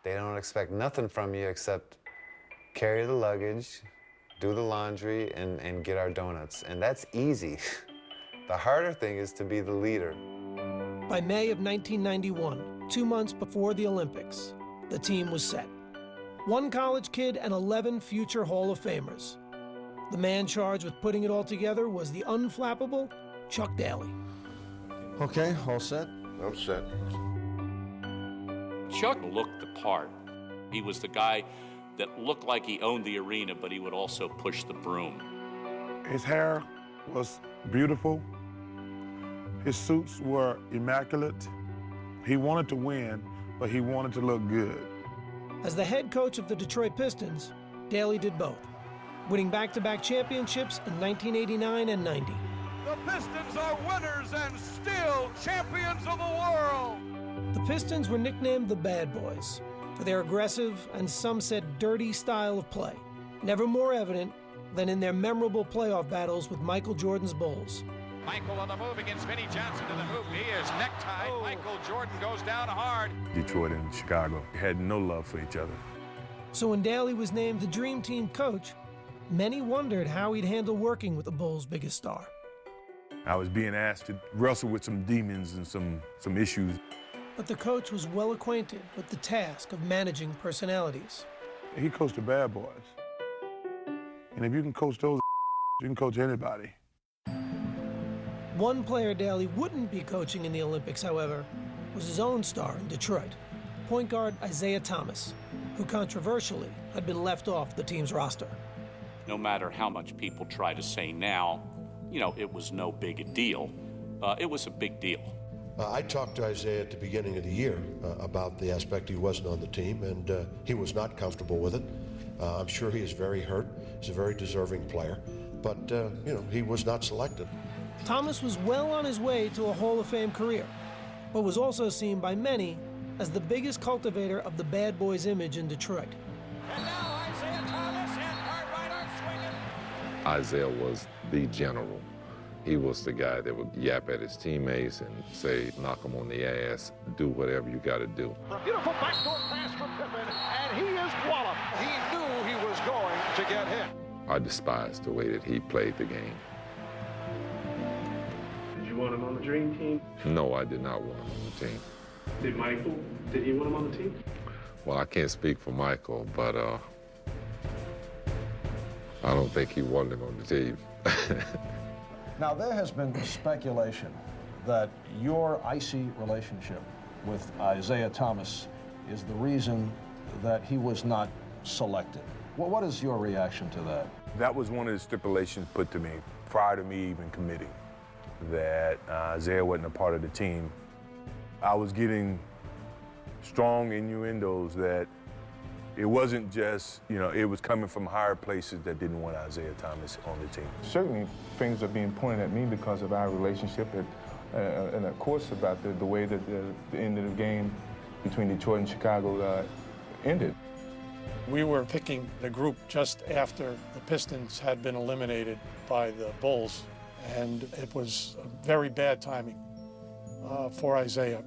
They don't expect nothing from you except carry the luggage, do the laundry, and get our donuts. And that's easy. The harder thing is to be the leader. By May of 1991, 2 months before the Olympics, the team was set. 1 college kid and 11 future Hall of Famers. The man charged with putting it all together was the unflappable Chuck Daly. Okay, all set? All set. Chuck looked the part. He was the guy that looked like he owned the arena, but he would also push the broom. His hair was beautiful. His suits were immaculate. He wanted to win, but he wanted to look good. As the head coach of the Detroit Pistons, Daly did both, winning back-to-back championships in 1989 and 90. The Pistons are winners and still champions of the world. The Pistons were nicknamed the Bad Boys for their aggressive and some said dirty style of play, never more evident than in their memorable playoff battles with Michael Jordan's Bulls. Michael on the move against Vinnie Johnson to the hoop. He is necktied. Oh. Michael Jordan goes down hard. Detroit and Chicago had no love for each other. So when Daly was named the Dream Team coach, many wondered how he'd handle working with the Bulls' biggest star. I was being asked to wrestle with some demons and some issues. But the coach was well acquainted with the task of managing personalities. He coached the bad boys. And if you can coach those, you can coach anybody. One player Daly wouldn't be coaching in the Olympics, however, was his own star in Detroit, point guard Isiah Thomas, who controversially had been left off the team's roster. No matter how much people try to say now, you know, it was no big a deal. It was a big deal. I talked to Isiah at the beginning of the year about the aspect he wasn't on the team, and he was not comfortable with it. I'm sure he is very hurt. He's a very deserving player, but you know, he was not selected. Thomas was well on his way to a Hall of Fame career, but was also seen by many as the biggest cultivator of the bad boys image in Detroit. And now Isiah Thomas and Cartwright are swinging. Isiah was the general. He was the guy that would yap at his teammates and say, knock them on the ass, do whatever you got to do. A beautiful backdoor pass from Pippen, and he is walloped. He knew he was going to get hit. I despised the way that he played the game. Did you want him on the dream team? No, I did not want him on the team. Did Michael? Did he want him on the team? Well, I can't speak for Michael, but I don't think he wanted him on the team. Now, there has been speculation that your icy relationship with Isiah Thomas is the reason that he was not selected. Well, what is your reaction to that? That was one of the stipulations put to me prior to me even committing, that Isiah wasn't a part of the team. I was getting strong innuendos that it wasn't just, you know, it was coming from higher places that didn't want Isiah Thomas on the team. Certainly, things are being pointed at me because of our relationship, and of course about the way that the end of the game between Detroit and Chicago ended. We were picking the group just after the Pistons had been eliminated by the Bulls, and it was very bad timing for Isiah.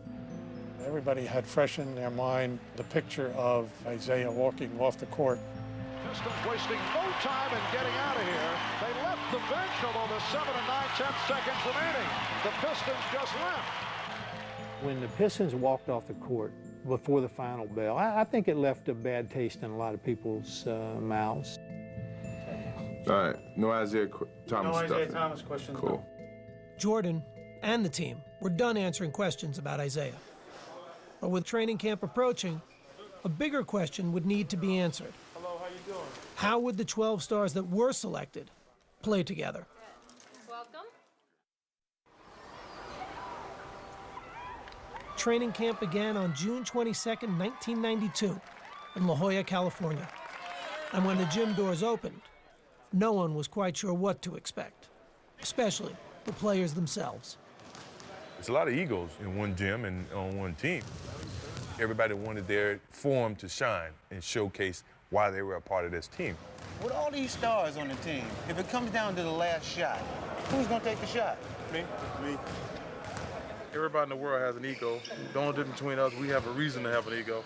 Everybody had fresh in their mind the picture of Isiah walking off the court. Pistons wasting no time in getting out of here. They left the bench, although there's 7 and 9/10 seconds remaining. The Pistons just left. When the Pistons walked off the court before the final bell, I think it left a bad taste in a lot of people's mouths. All right, no Isiah Thomas stuff. No Isiah Thomas questions. Cool. Jordan and the team were done answering questions about Isiah. But with training camp approaching, a bigger question would need to be answered. Hello, how you doing? How would the 12 stars that were selected play together? Welcome. Training camp began on June 22nd, 1992, in La Jolla, California. And when the gym doors opened, no one was quite sure what to expect, especially the players themselves. It's a lot of egos in one gym and on one team. Everybody wanted their form to shine and showcase why they were a part of this team. With all these stars on the team, if it comes down to the last shot, who's gonna take the shot? Me. Everybody in the world has an ego. The only difference between us, we have a reason to have an ego.